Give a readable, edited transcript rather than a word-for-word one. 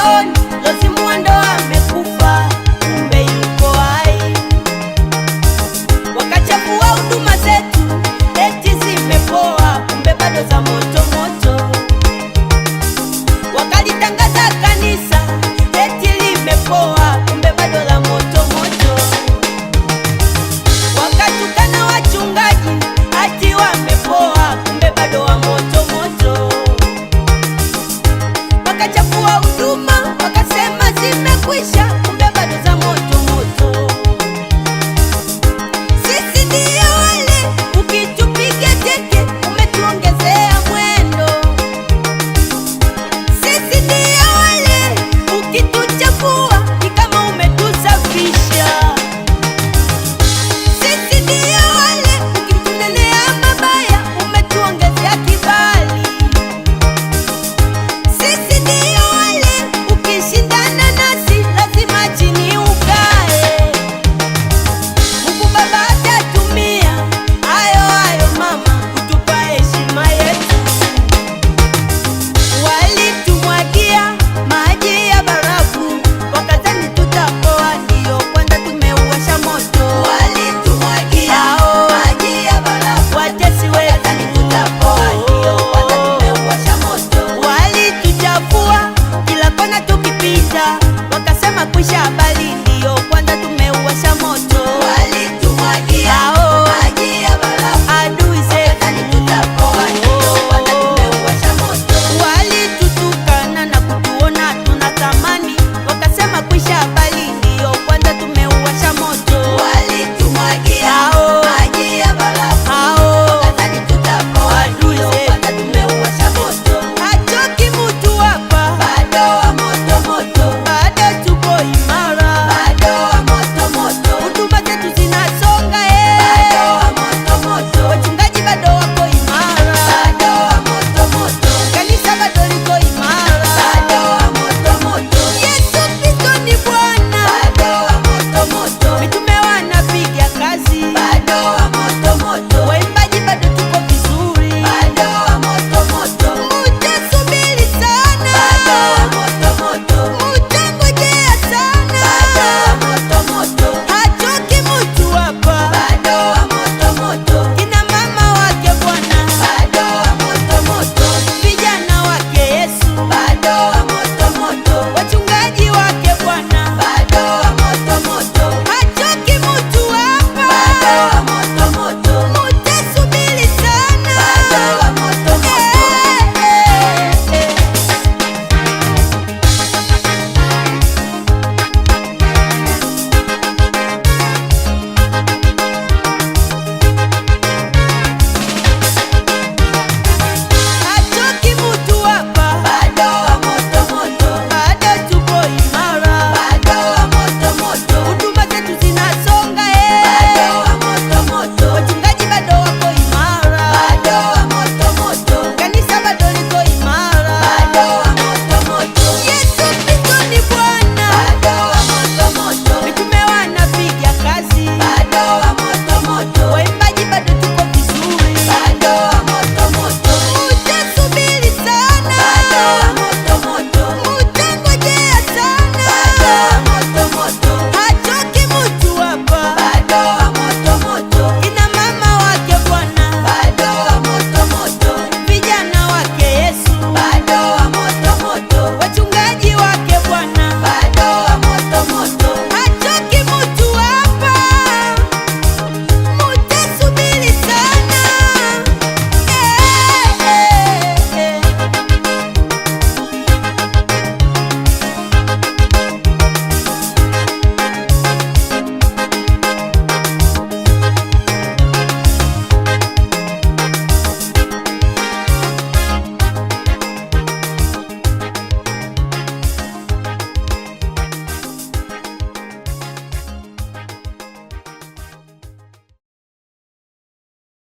mtandaoni, Rose Muhando amekufa, kumbe yuko hai. Wakachafua huduma zetu, eti zimepoa, kumbe bado za moto moto. Wakalitangaza kanisa, eti limepoa, kumbe bado la moto moto. Wakatukana wachungaji, ati wamepoa, kumbe bado wa moto moto. Wakachafua huduma, wakasema zimekwisha, kumbe bado za moto moto. Sisi ndio wale, ukitupiga teke umetuongezea mwendo. Sisi ndio wale, ukituchafua ni kama umetusafisha. Sisi ndio wale, ukitunenea mabaya umetuongezea kibali. Sisi ndio wale, ukishindana nasi lazima chini ukae. Mungu Baba atatumia hayo mama kutupa heshima yetu. Walitumwagia maji ya barafu, wakadhani tutapoa, ndio kwanza tumeuwasha moto. Walitumwagia maji ya barafu, watesi wakadhani tutapoa, ndio kwanza tumeuwasha moto. Walituchafua kila kona tukipita, wakasema kwisha habari.